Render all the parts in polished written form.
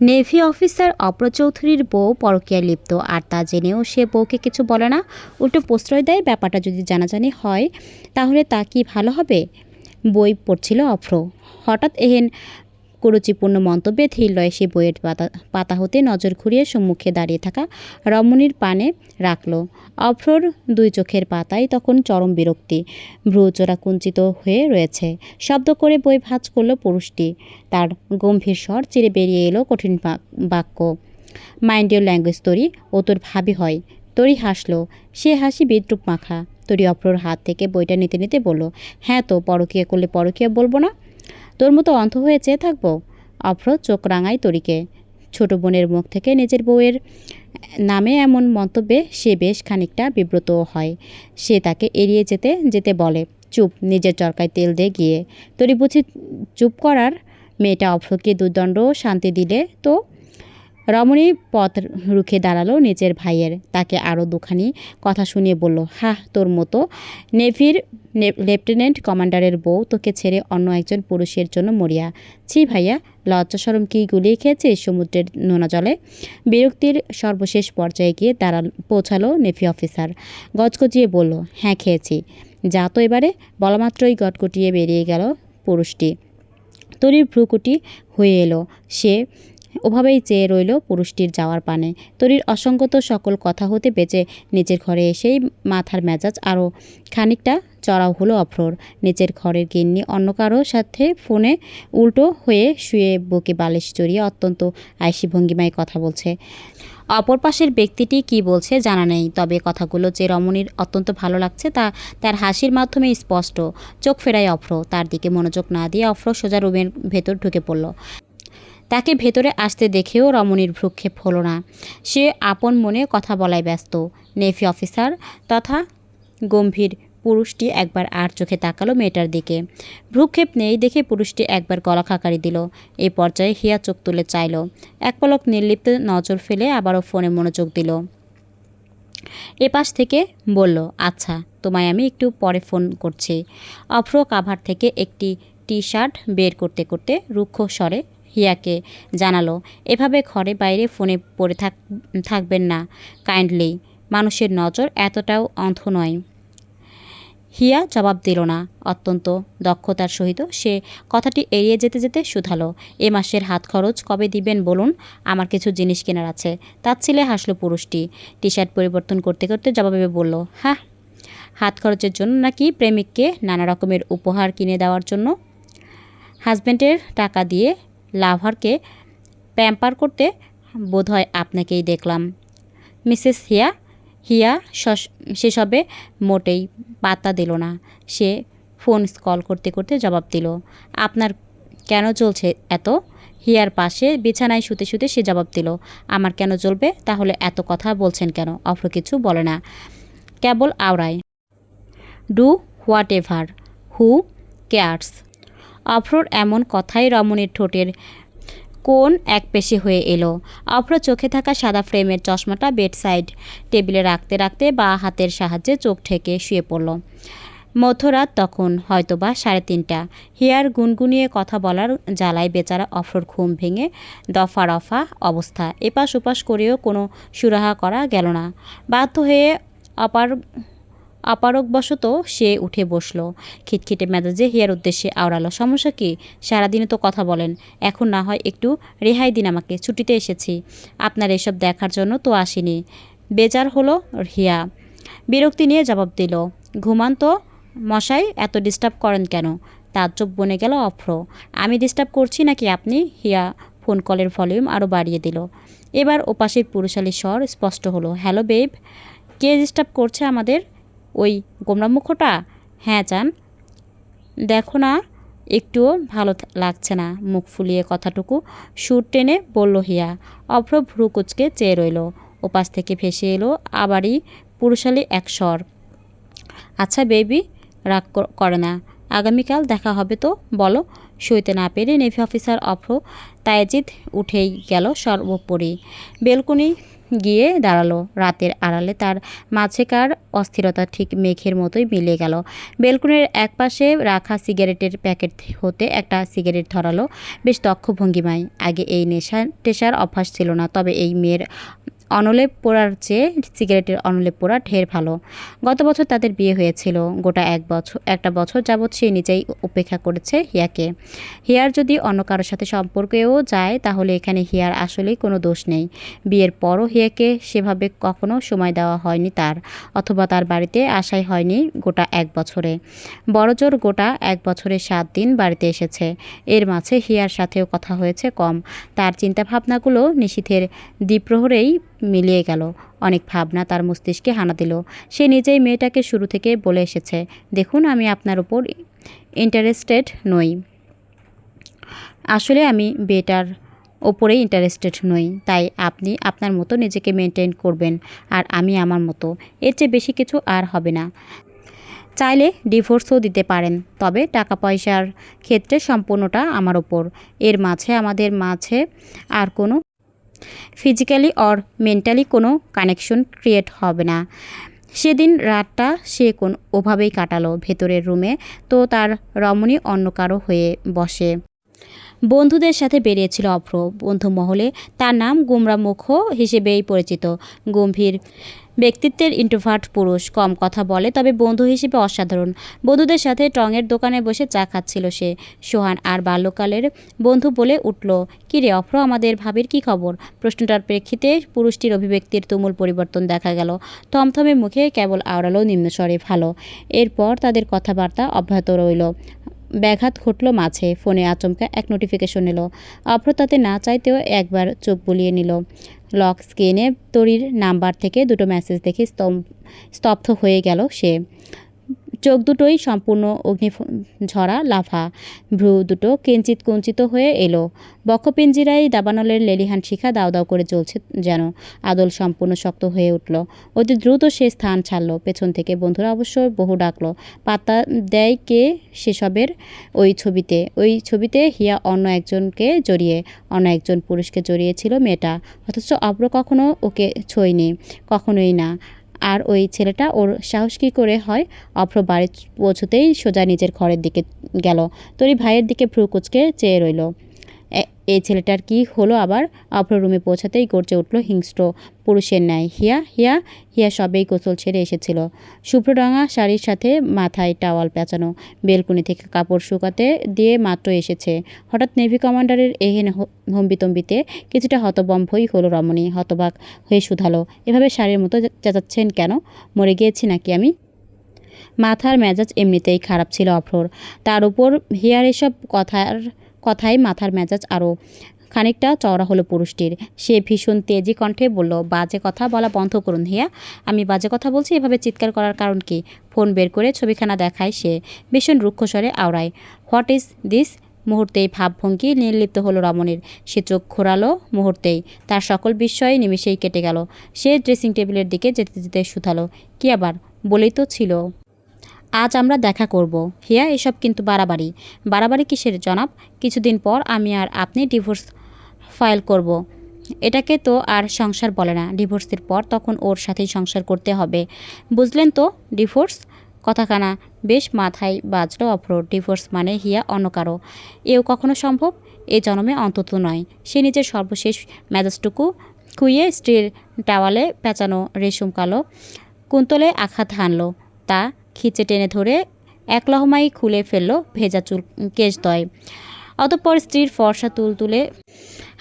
Navy officer অপ্র চৌধুরীর বউ পরকীয়ায় লিপ্ত, আর তা জেনেও সে বউকে কিছু বলে না, উল্টো প্রশ্রয় দেয়। ব্যাপারটা যদি জানাজানি হয় তাহলে তা কি ভালো হবে? বই পড়ছিল অভ্র। হঠাৎ এহেন কুরুচিপূর্ণ মন্তব্যে ধীর লয়ে সে বইয়ের পাতা হতে নজর ঘুরিয়ে সম্মুখে দাঁড়িয়ে থাকা রমণীর পানে রাখল। অভ্রর দুই চোখের পাতায় তখন চরম বিরক্তি, ভ্রুচোরা কুঞ্চিত হয়ে রয়েছে। শব্দ করে বই ভাঁজ করল পুরুষটি। তার গম্ভীর স্বর চিরে বেরিয়ে এলো কঠিন বাক্য, মাইন্ড ইউর ল্যাঙ্গুয়েজ তরি, ও তোর ভাবি হয়। তরি হাসল, সে হাসি বিদ্রুপ মাখা। তরি অভ্রর হাত থেকে বইটা নিতে নিতে বলল, হ্যাঁ তো পরকীয়া করলে পরকীয়া বলবো না? তোর মতো অন্ধ হয়ে চেয়ে থাকবো? অভ্র চোখ রাঙায় তরিকে। ছোট বোনের মুখ থেকে নিজের বউয়ের নামে এমন মন্তব্যে সে বেশ খানিকটা বিব্রত হয়। সে তাকে এড়িয়ে যেতে যেতে বলে, চুপ, নিজের চরকায় তেল দিয়ে গিয়ে। তরি বুঝি চুপ করার মেয়েটা অভ্রকে দুর্দণ্ড শান্তি দিলে তো। রমণী পথ রুখে দাঁড়ালো নিজের ভাইয়ের, তাকে আরও দুখানি কথা শুনিয়ে বলল, হাহ, তোর মতো নেভির লেফটেন্যান্ট কমান্ডারের বউ তোকে ছেড়ে অন্য একজন পুরুষের জন্য মরিয়া। ছি ভাইয়া, লজ্জা শরম কি গুলিয়ে খেয়েছে সমুদ্রের নোনা জলে? বিরক্তির সর্বশেষ পর্যায়ে গিয়ে পৌঁছালো নেভি অফিসার। গজগজিয়ে বলল, হ্যাঁ খেয়েছি। যা তো এবারে। বলামাত্রই গটগটিয়ে বেরিয়ে গেল পুরুষটি। তরির ভ্রুকুটি হয়ে এলো। সে ওভাবেই চেয়ে রইল পুরুষটির যাওয়ার পানে। তরির অসঙ্গত সকল কথা হতে বেঁচে নিজের ঘরে এসেই মাথার মেজাজ আরও খানিকটা চড়াও হলো অভ্রর। নিজের ঘরের গিন্নি অন্য কারো সাথে ফোনে উল্টো হয়ে শুয়ে বুকে বালিশ জড়িয়ে অত্যন্ত আইসি ভঙ্গিমায় কথা বলছে। অপর পাশের ব্যক্তিটি কি বলছে জানা নেই, তবে কথাগুলো যে রমণীর অত্যন্ত ভালো লাগছে তা তার হাসির মাধ্যমে স্পষ্ট। চোখ ফেরায় অভ্র। তার দিকে মনোযোগ না দিয়ে অভ্র সোজা রুমের ভেতর ঢুকে পড়ল। তাকে ভেতরে আসতে দেখেও রমণীর ভ্রুক্ষেপ হলো না। সে আপন মনে কথা বলায় ব্যস্ত। নেভি অফিসার তথা গম্ভীর পুরুষটি একবার আর চোখে তাকালো মেয়েটার দিকে। ভ্রুক্ষেপ নেই দেখে পুরুষটি একবার গলা খাকারি দিল। এই পর্যায়ে হিয়া চোখ তুলে চাইল। এক পলক নির্লিপ্ত নজর ফেলে আবারও ফোনে মনোযোগ দিল। এপাশ থেকে বলল, আচ্ছা, তোমায় আমি একটু পরে ফোন করছি। অভ্র কাভার থেকে একটি টি শার্ট বের করতে করতে রুক্ষ স্বরে হিয়াকে জানালো, এভাবে ঘরে বাইরে ফোনে পড়ে থাকবেন না কাইন্ডলি, মানুষের নজর এতটাও অন্ধ নয়। হিয়া জবাব দিল না। অত্যন্ত দক্ষতার সহিত সে কথাটি এড়িয়ে যেতে যেতে শুধালো, এ মাসের হাত খরচ কবে দিবেন বলুন, আমার কিছু জিনিস কেনার আছে। তাচ্ছিলে হাসলো পুরুষটি। টি শার্ট পরিবর্তন করতে করতে জবাবে বলল, হ্যাঁ, হাত খরচের জন্য নাকি প্রেমিককে নানা রকমের উপহার কিনে দেওয়ার জন্য? হাজব্যান্ডের টাকা দিয়ে লাভারকে প্যাম্পার করতে বোধহয় আপনাকেই দেখলাম। মিসেস হিয়া। হিয়া সেসবে মোটেই পাত্তা দিল না। সে ফোন স্কল করতে করতে জবাব দিল, আপনার কেন চলছে এত? হিয়ার পাশে বিছানায় শুতে শুতে সে জবাব দিল, আমার কেন চলবে? তাহলে এত কথা বলছেন কেন? অভ্র কিছু বলে না, কেবল আওড়ায়, do whatever, who cares. অভ্রর এমন কথাই রমণীর ঠোঁটের কোন এক পেশি হয়ে এলো। অভ্র চোখে থাকা সাদা ফ্রেমের চশমাটা বেডসাইড টেবিলে রাখতে রাখতে বা হাতের সাহায্যে চোখ ঠেকে শুয়ে পড়ল। মধ্যরাত তখন, হয়তোবা 3:30। হিয়ার গুনগুনিয়ে কথা বলার জ্বালায় বেচারা অভ্রর ঘুম ভেঙে দফা রফা অবস্থা। এপাশ ওপাশ করেও কোনো সুরাহা করা গেল না। বাধ্য হয়ে অপারগবশত সে উঠে বসল। খিটখিটে মেজাজে হিয়ার উদ্দেশ্যে আওড়ালো, সমস্যা কি? সারাদিনে তো কথা বলেন, এখন না হয় একটু রেহাই দিন আমাকে, ছুটিতে এসেছি, আপনার এসব দেখার জন্য তো আসিনি। বেজার হলো হিয়া। বিরক্তি নিয়ে জবাব দিল, ঘুমান তো মশাই, এত ডিস্টার্ব করেন কেন? তাজ্জব বনে গেল অভ্র। আমি ডিস্টার্ব করছি নাকি আপনি? হিয়া ফোন কলের ভলিউম আরও বাড়িয়ে দিল। এবার ওপাশের পুরুষালী স্বর স্পষ্ট হলো, হ্যালো বেব, কে ডিস্টার্ব করছে আমাদের? ওই গোমরামুখটা? হ্যাঁ চান, দেখো না একটুও ভালো লাগছে না। মুখ ফুলিয়ে কথাটুকু সুর টেনে বলল হিয়া। অভ্র ভ্রু কুচকে চেয়ে রইল। ওপাশ থেকে ভেসে এলো আবারই পুরুষালী এক স্বর, আচ্ছা বেবি, রাগ করে না, আগামীকাল দেখা হবে তো বলো। সইতে না পেরে নেভি অফিসার অভ্র তায়েজিদ উঠেই গেল সর্বোপরি। বেলকনি গিয়ে দাঁড়ালো। রাতের আড়ালে তার মাঝেকার অস্থিরতা ঠিক মেঘের মতোই মিলিয়ে গেল। বেলকনির একপাশে রাখা সিগারেটের প্যাকেট হতে একটা সিগারেট ধরালো বেশ দক্ষ ভঙ্গিমায়। আগে এই নেশা টেশার অভ্যাস ছিল না, তবে এই মেয়ের অনলেপ পোড়ার চেয়ে সিগারেটের অনলেপ পোড়া ঢের ভালো। গত বছর তাদের বিয়ে হয়েছিল। গোটা একটা বছর যাবৎ সে নিজেই উপেক্ষা করেছে হিয়াকে। হিয়ার যদি অন্য কারোর সাথে সম্পর্কেও যায় তাহলে এখানে হিয়ার আসলেই কোনো দোষ নেই। বিয়ের পরও হিয়াকে সেভাবে কখনো সময় দেওয়া হয়নি তার, অথবা তার বাড়িতে আসাই হয়নি গোটা এক বছরে। বড়জোর গোটা এক বছরে 7 দিন বাড়িতে এসেছে। এর মাঝে হিয়ার সাথেও কথা হয়েছে কম। তার চিন্তাভাবনাগুলো নিশীথের দ্বিপ্রহরেই মিলিয়ে গেল। অনেক ভাবনা তার মস্তিষ্কে হানা দিল। সে নিজেই মেয়েটাকে শুরু থেকে বলে এসেছে, দেখুন আমি আপনার উপর ইন্টারেস্টেড নই। আসলে আমি বিয়েটার ওপরেই ইন্টারেস্টেড নই। তাই আপনি আপনার মতো নিজেকে মেনটেন করবেন আর আমি আমার মতো। এর চেয়ে বেশি কিছু আর হবে না। চাইলে ডিভোর্সও দিতে পারেন, তবে টাকা পয়সার ক্ষেত্রে সম্পূর্ণটা আমার ওপর। এর মাঝে আমাদের মাঝে আর কোনো ফিজিক্যালি অর মেন্টালি কোনো কানেকশন ক্রিয়েট হবে না। সেদিন রাতটা সে ওভাবেই কাটালো ভেতরের রুমে। তো তার রমণী অন্য কারো হয়ে বসে। বন্ধুদের সাথে বেরিয়েছিল অভ্র। বন্ধু মহলে তার নাম গুমরামুখ হিসেবেই পরিচিত। গম্ভীর ব্যক্তিত্বের ইন্ট্রোভার্ট পুরুষ, কম কথা বলে, তবে বন্ধু হিসেবে অসাধারণ। বন্ধুদের সাথে টঙের দোকানে বসে চা খাচ্ছিল সে। সোহান আর বাল্যকালের বন্ধু বলে উঠল, কী রে অভ্র, আমাদের ভাবির কী খবর? প্রশ্নটার প্রেক্ষিতে পুরুষটির অভিব্যক্তির তুমুল পরিবর্তন দেখা গেল। থমথমে মুখে কেবল আওড়ালো নিম্নস্বরে, ভালো। এরপর তাদের কথাবার্তা অব্যাহত রইল। ব্যাঘাত ঘটল মাঝে। ফোনে আচমকা এক নোটিফিকেশন এলো। অভ্র তাতে না চাইতেও একবার চোখ বুলিয়ে নিল। লক স্ক্রিনে তরির নাম্বার থেকে দুটো মেসেজ দেখে স্তব্ধ হয়ে গেল সে। চোখ দুটোই সম্পূর্ণ অগ্নিঝরা লাভা। ভ্রু দুটো কিঞ্চিত কুঞ্চিত হয়ে এলো। বক্ষপিঞ্জিরায় দাবানলের লেলিহান শিখা দাও দাও করে জ্বলছে যেন। আদল সম্পূর্ণ শক্ত হয়ে উঠল। অতি দ্রুত সে স্থান ছাড়ল। পেছন থেকে বন্ধুরা অবশ্য বহু ডাকলো। পাত্তা দেয় কে সেসবের? ওই ছবিতে হিয়া অন্য একজনকে জড়িয়ে, অন্য একজন পুরুষকে জড়িয়েছিল মেয়েটা। অথচ অভ্র কখনো ওকে ছোঁয়নি, কখনোই না। আর ওই ছেলেটা, ওর সাহস কী করে হয়? অভ্র বাড়ি পৌঁছতেই সোজা নিজের ঘরের দিকে গেল। তরি ভাইয়ের দিকে ভ্রু কুচকে চেয়ে রইল। এই ছেলেটার কি হলো আবার? অভ্র রুমে পৌঁছাতেই গর্জে উঠল হিংস্র পুরুষের ন্যায়, হিয়া হিয়া হিয়া! সবেই গোসল ছেড়ে এসেছিল। শুভ্ররঙা শাড়ির সাথে মাথায় টাওয়াল পেঁচানো। বেলকুনি থেকে কাপড় শুকাতে দিয়ে মাত্র এসেছে। হঠাৎ নেভি কমান্ডারের এহেন হম্বিতম্বিতে কিছুটা হতবম্বই হলো রমণী। হতবাক হয়ে শুধালো, এভাবে শাড়ির মতো চেঁচাচ্ছেন কেন? মরে গিয়েছি নাকি আমি? মাথার মেজাজ এমনিতেই খারাপ ছিল অভ্রর। তার উপর হিয়ার এসব কথায় মাথার মেজাজ আরও খানিকটা চওড়া হলো পুরুষটির। সে ভীষণ তেজি কণ্ঠে বলল, বাজে কথা বলা বন্ধ করুন হিয়া। আমি বাজে কথা বলছি? এভাবে চিৎকার করার কারণ কি? ফোন বের করে ছবিখানা দেখায় সে। ভীষণ রুক্ষস্বরে আওড়ায়, হোয়াট ইজ দিস? মুহূর্তেই ভাবভঙ্গি নির্লিপ্ত হলো রমণীর। সে চোখ ঘোরালো মুহূর্তেই। তার সকল বিস্ময় নিমেষেই কেটে গেল। সে ড্রেসিং টেবিলের দিকে যেতে যেতে শুধালো, কি আবার? বলেই তো ছিল আজ আমরা দেখা করব। হিয়া, এসব কিন্তু বাড়াবাড়ি। বাড়াবাড়ি কিসের জনাব? কিছুদিন পর আমি আর আপনি ডিভোর্স ফাইল করব। এটাকে তো আর সংসার বলে না। ডিভোর্সের পর তখন ওর সাথেই সংসার করতে হবে, বুঝলেন তো? ডিভোর্স কথাখানা বেশ মাথায় বাজল অভ্রর। ডিভোর্স মানে হিয়া অন্য কারো? এও কখনো সম্ভব? এ জন্মে অন্তত নয়। সে নিজের সর্বশেষ মেজাজটুকু খুইয়ে স্ত্রীর টাওয়ালে পেঁচানো রেশম কালো কুন্তলে আঘাত হানল। তা খিচে টেনে ধরে এক লহমাই খুলে ফেলল ভেজা চুল কেশদ্বয়। অতঃপর স্ত্রীর ফর্সা তুলে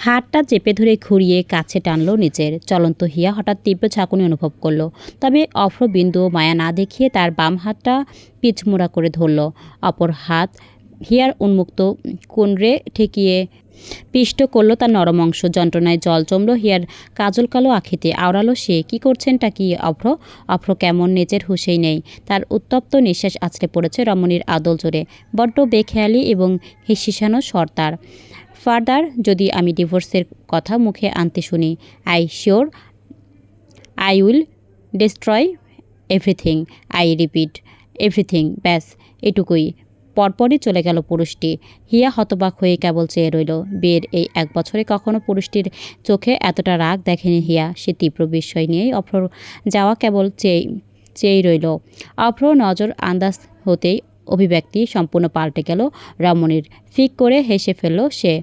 হাতটা চেপে ধরে ঘুরিয়ে কাছে টানল নিজের। চলন্ত হিয়া হঠাৎ তীব্র ঝাঁকুনি অনুভব করল। তবে অভ্র বিন্দুও মায়া না দেখিয়ে তার বাম হাতটা পিছমোড়া করে ধরল। অপর হাত হিয়ার উন্মুক্ত কুনরে ঠেকিয়ে পিষ্ট করল তার নরম অংশ। যন্ত্রণায় জল জমল হিয়ার কাজল কালো আখিতে। আওড়ালো সে, কি করছেনটা কি অভ্র? অভ্র কেমন নিজের হুঁশেই নেই। তার উত্তপ্ত নিঃশ্বাস আছড়ে পড়েছে রমণীর আদল জোরে। বড্ড বেখেয়ালি এবং হিসিসানো স্বর তার। ফার্দার যদি আমি ডিভোর্সের কথা মুখে আনতে শুনি, I will destroy everything. I repeat, everything. ব্যাস এটুকুই। পরপরই চলে গেল পুরুষটি। হিয়া হতবাক হয়ে কেবল চেয়ে রইল। বিয়ের এই 1 বছরে কখনো পুরুষটির চোখে এতটা রাগ দেখেনি হিয়া। সে তীব্র বিস্ময় নিয়েই অভ্রর যাওয়া কেবল চেয়েই রইল। অভ্র নজর আন্দাজ হতেই অভিব্যক্তি সম্পূর্ণ পাল্টে গেল রমণীর। ফিক করে হেসে ফেলল সে।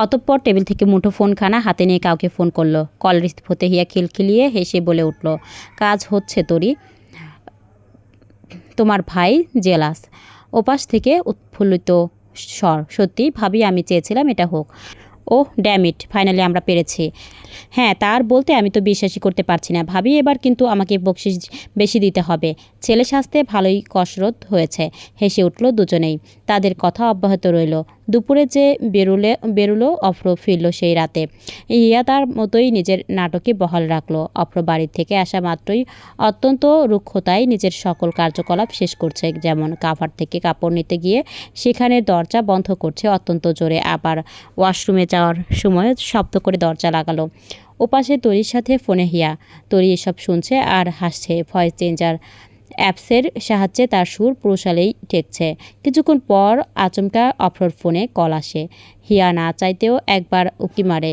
অতঃপর টেবিল থেকে মুঠো ফোনখানা হাতে নিয়ে কাউকে ফোন করলো। কল রিসিভ হতে হিয়া খিলখিলিয়ে হেসে বলে উঠল, কাজ হচ্ছে তোরই, তোমার ভাই জেলাস। ওপাশ থেকে উৎফুল্লিত স্বর, সত্যি ভাবি, আমি চেয়েছিলাম এটা হোক। ওহ ড্যামিট, ফাইনালি আমরা পেরেছি। হ্যাঁ, তার বলতে আমি তো বিশ্বাসই করতে পারছি না। ভাবি, এবার কিন্তু আমাকে বকশিশ বেশি দিতে হবে। ছেলে সাজতে ভালোই কসরত হয়েছে। হেসে উঠল দুজনেই। তাদের কথা অব্যাহত রইল। দুপুরে যে বেরুলো অভ্র ফিরল সেই রাতে। হিয়া তার মতোই নিজের নাটকে বহাল রাখল। অভ্র বাড়ির থেকে আসা মাত্রই অত্যন্ত রুক্ষতায় নিজের সকল কার্যকলাপ শেষ করছে। যেমন কাভার থেকে কাপড় নিতে গিয়ে সেখানে দরজা বন্ধ করছে অত্যন্ত জোরে, আবার ওয়াশরুমে যাওয়ার সময় শব্দ করে দরজা লাগালো। ওপাশে তরির সাথে ফোনে হিয়া। তরি এসব শুনছে আর হাসছে। ভয়েস চেঞ্জার অ্যাপসের সাহায্যে তার সুর পুরুষালেই ঠেকছে। কিছুক্ষণ পর আচমকা অভ্রর ফোনে কল আসে। হিয়া না চাইতেও একবার উকি মারে।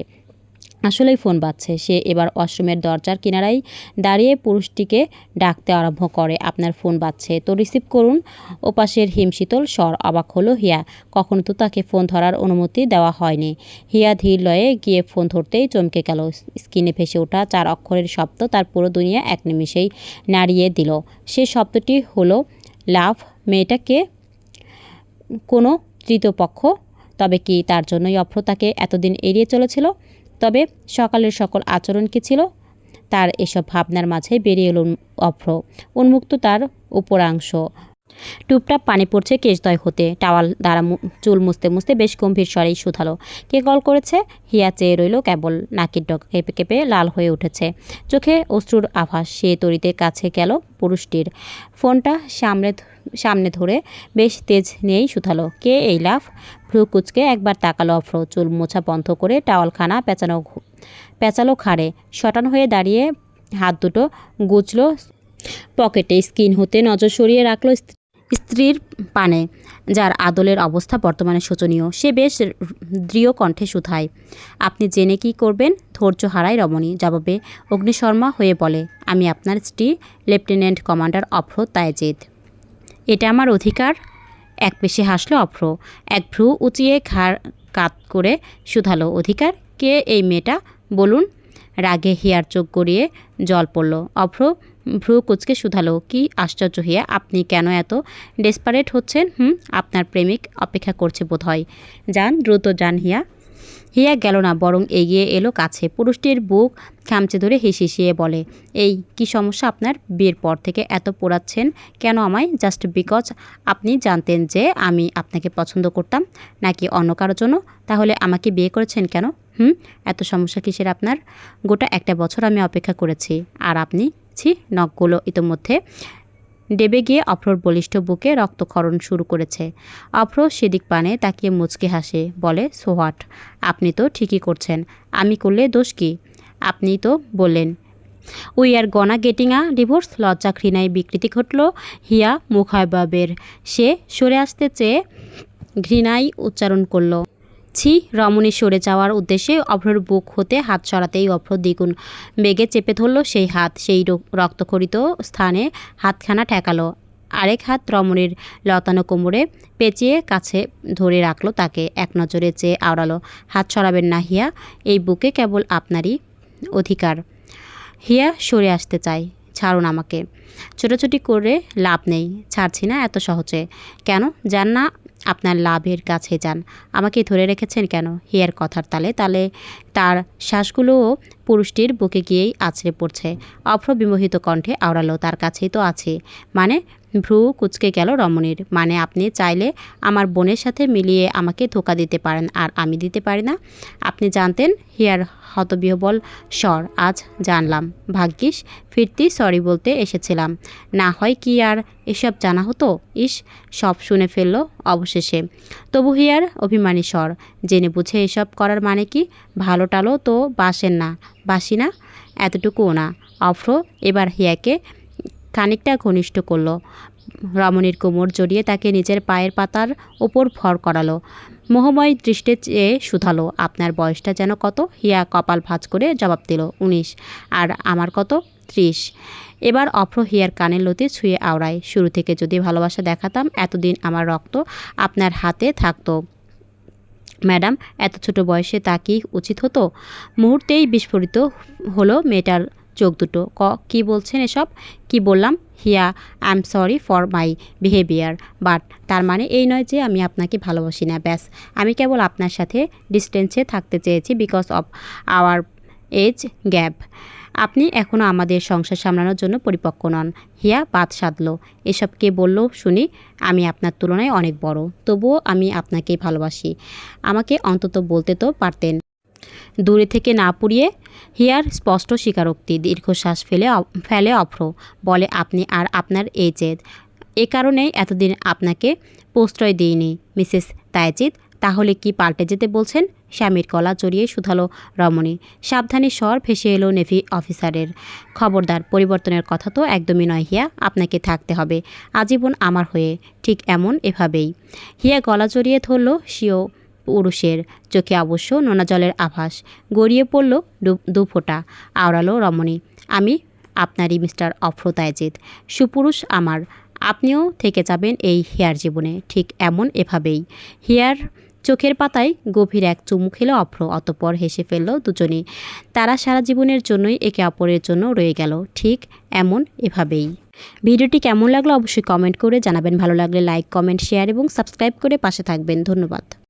আসলেই ফোন বাজছে। সে এবার ওয়াশরুমের দরজার কিনারায় দাঁড়িয়ে পুরুষটিকে ডাকতে আরম্ভ করে, আপনার ফোন বাজছে, তো রিসিভ করুন। ওপাশের হিমশীতল স্বর। অবাক হলো হিয়া। কখনো তো তাকে ফোন ধরার অনুমতি দেওয়া হয়নি। হিয়া ধীর লয়ে গিয়ে ফোন ধরতেই চমকে গেল। স্ক্রিনে ভেসে ওঠা 4 অক্ষরের শব্দ তার পুরো দুনিয়া এক নিমিষেই নাড়িয়ে দিল। সে শব্দটি হলো লাভ। মেয়েটাকে কোনো তৃতীয় পক্ষ? তবে কি তার জন্যই অভ্র তাকে এতদিন এড়িয়ে চলেছিল? তবে সকালের সকল আচরণ কি ছিল? তার এসব ভাবনার মাঝে বেরিয়ে এলো অভ্র। উন্মুক্ত তার উপরাংশ, টুপটাপ পানি পড়ছে কেশদয় হতে। টাওয়াল দ্বারা চুল মুছতে মুছতে বেশ গম্ভীর স্বরেই শুধালো, কে কল করেছে? হিয়া চেয়ে রইল কেবল। নাকের ডগ কেঁপে কেঁপে লাল হয়ে উঠেছে, চোখে অশ্রুর আভাস। সে তরিতে কাছে গেল পুরুষটির। ফোনটা সামনে ধরে বেশ তেজ নিয়েই শুধালো, কে এই লাভ? ভ্রু কুচকে একবার তাকালো অভ্র। চুল মোছা বন্ধ করে টাওয়ালখানা পেঁচালো ঘাড়ে। শটান হয়ে দাঁড়িয়ে হাত দুটো গুছলো পকেটে। স্কিন হতে নজর সরিয়ে রাখলো স্ত্রীর পানে, যার আদলের অবস্থা বর্তমানে শোচনীয়। সে বেশ দৃঢ় কণ্ঠে শুধায়, আপনি জেনে কি করবেন? ধৈর্য হারায় রমণী। জবাবে অগ্নিশর্মা হয়ে বলে, আমি আপনার স্ত্রী, লেফটেন্যান্ট কমান্ডার অভ্র তায়েজিদ। এটা আমার অধিকার। এক পেশে হাসলো অভ্র। এক ভ্রু উঁচিয়ে ঘাড় কাত করে শুধালো, অধিকার? কে এই মেয়েটা বলুন? রাগে হিয়ার চোখ গড়িয়ে জল পড়ল। অভ্র ভ্রু কুচকে শুধালো, কি আশ্চর্য হিয়া, আপনি কেন এত ডেসপারেট হচ্ছেন? আপনার প্রেমিক অপেক্ষা করছে বোধ হয়। যান, দ্রুত যান হিয়া। হিয়া গেল না, বরং এগিয়ে এলো কাছে। পুরুষটির বুক খামচে ধরে হিসিয়ে বলে, এই কি সমস্যা আপনার? বিয়ের পর থেকে এত পোড়াচ্ছেন কেন আমায়? জাস্ট বিকজ আপনি জানতেন যে আমি আপনাকে পছন্দ করতাম, নাকি অন্য কারোর জন্য? তাহলে আমাকে বিয়ে করেছেন কেন? এত সমস্যা কিসের আপনার? গোটা 1 বছর আমি অপেক্ষা করেছি, আর আপনি? নখগুলো ইতোমধ্যে ডেবে গিয়ে অভ্রর বলিষ্ঠ বুকে রক্তক্ষরণ শুরু করেছে। অভ্র সেদিক পানে তাকিয়ে মুচকে হাসে, বলে, সো হোয়াট? আপনি তো ঠিকই করছেন। আমি করলে দোষ কি? আপনি তো বললেন we are gonna getting a divorce. লজ্জা ঘৃণায় বিকৃতি ঘটল হিয়া মুখায়বাবের। সে সরে আসতে চেয়ে ঘৃণাই উচ্চারণ করল, ছি। রমণী সরে যাওয়ার উদ্দেশ্যে অভ্রর বুক হতে হাত সরাতেই অভ্র দ্বিগুণ বেগে চেপে ধরল সেই হাত। সেই রক্তক্ষরিত স্থানে হাতখানা ঠেকালো। আরেক হাত রমণীর লতানো কোমরে পেঁচিয়ে কাছে ধরে রাখলো তাকে। এক নজরে চেয়ে আওড়ালো, হাত সরাবেন না হিয়া, এই বুকে কেবল আপনারই অধিকার। হিয়া সরে আসতে চায়, ছাড়ুন আমাকে। ছোটাছুটি করে লাভ নেই, ছাড়ছি না এত সহজে। কেন যান না? আপনার লাভের কাছে যান। আমাকে ধরে রেখেছেন কেন? হিয়ার কথার তালে তালে তার শ্বাসগুলোও পুরুষটির বুকে গিয়েই আছড়ে পড়ছে। অভ্র বিমোহিত কণ্ঠে আওড়ালো, তার কাছেই তো আছে। মানে? ভ্রু কুচকে গেল রমণীর। মানে আপনি চাইলে আমার বোনের সাথে মিলিয়ে আমাকে ধোকা দিতে পারেন, আর আমি দিতে পারি না? আপনি জানতেন? হিয়ার হতবিহ্বল স্বর, আজ জানলাম। ভাগ্যিস ফিরতি সরি বলতে এসেছিলাম, না হয় কি আর এসব জানা হতো। ইস, সব শুনে ফেলল অবশেষে। তবু হিয়ার অভিমানী স্বর, জেনে বুঝে এসব করার মানে কি? ভালো টালো তো বাসেন না? বাসি না, এতটুকুও না। অভ্র এবার হিয়াকে খানিকটা ঘনিষ্ঠ করল। রমণীর কোমর জড়িয়ে তাকে নিজের পায়ের পাতার ওপর ভর করালো। মোহময় দৃষ্টে চেয়ে শুধালো, আপনার বয়সটা যেন কত? হিয়া কপাল ভাঁজ করে জবাব দিল, 19। আর আমার কত? 30। এবার অভ্র হিয়ার কানের লতি ছুঁয়ে আওড়ায়, শুরু থেকে যদি ভালোবাসা দেখাতাম এতদিন আমার রক্ত আপনার হাতে থাকতো। ম্যাডাম, এত ছোট বয়সে তা কি উচিত হতো? মুহূর্তেই বিস্ফোরিত হলো মেয়েটার চোখ দুটো। কি বলছেন এসব? কি বললাম? Hiya, I am sorry for my behaviour, but তার মানে এই নয় যে আমি আপনাকে ভালোবাসি না। ব্যাস, আমি কেবল আপনার সাথে ডিস্টেন্সে থাকতে চেয়েছি because of our age gap. আপনি এখনও আমাদের সংসার সামলানোর জন্য পরিপক্ক নন। হিয়া বাদ সাধল, এসব কে বলল শুনি? আমি আপনার তুলনায় অনেক বড়, তবুও আমি আপনাকেই ভালোবাসি। আমাকে অন্তত বলতে তো পারতেন। দূরে থেকে না পুড়িয়ে হিয়ার স্পষ্ট স্বীকারোক্তি। দীর্ঘশ্বাস ফেলে অভ্র বলে, আপনি আর আপনার এই জেদ, এ কারণেই এতদিন আপনাকে প্রশ্রয় দিইনি মিসেস তায়েজিদ। তাহলে কি পাল্টে যেতে বলছেন? স্বামীর গলা জড়িয়ে শুধালো রমণী। সাবধানী স্বর ভেসে এলো নেভি অফিসারের। খবরদার, পরিবর্তনের কথা তো একদমই নয় হিয়া, আপনাকে থাকতে হবে আজীবন আমার হয়ে, ঠিক এভাবেই। হিয়া গলা জড়িয়ে ধরল স্বীয় পুরুষের। চোখে অবশ্য নোনা জলের আভাস গড়িয়ে পড়ল দুফোঁটা। আওড়ালো রমণী, আমি আপনারই মিস্টার অভ্র তায়েজিদ, সুপুরুষ আমার। আপনিও থেকে যাবেন এই হিয়ার জীবনে, ঠিক এভাবেই। হিয়ার চোখের পাতায় গভীর এক চুমু খেলো অভ্র, অতঃপর হেসে ফেলল দুজনেই। তারা সারা জীবনের জন্যই একে অপরের জন্য রয়ে গেল, ঠিক এভাবেই। ভিডিওটি কেমন লাগলো অবশ্যই কমেন্ট করে জানাবেন। ভালো লাগলে লাইক, কমেন্ট, শেয়ার এবং সাবস্ক্রাইব করে পাশে থাকবেন। ধন্যবাদ।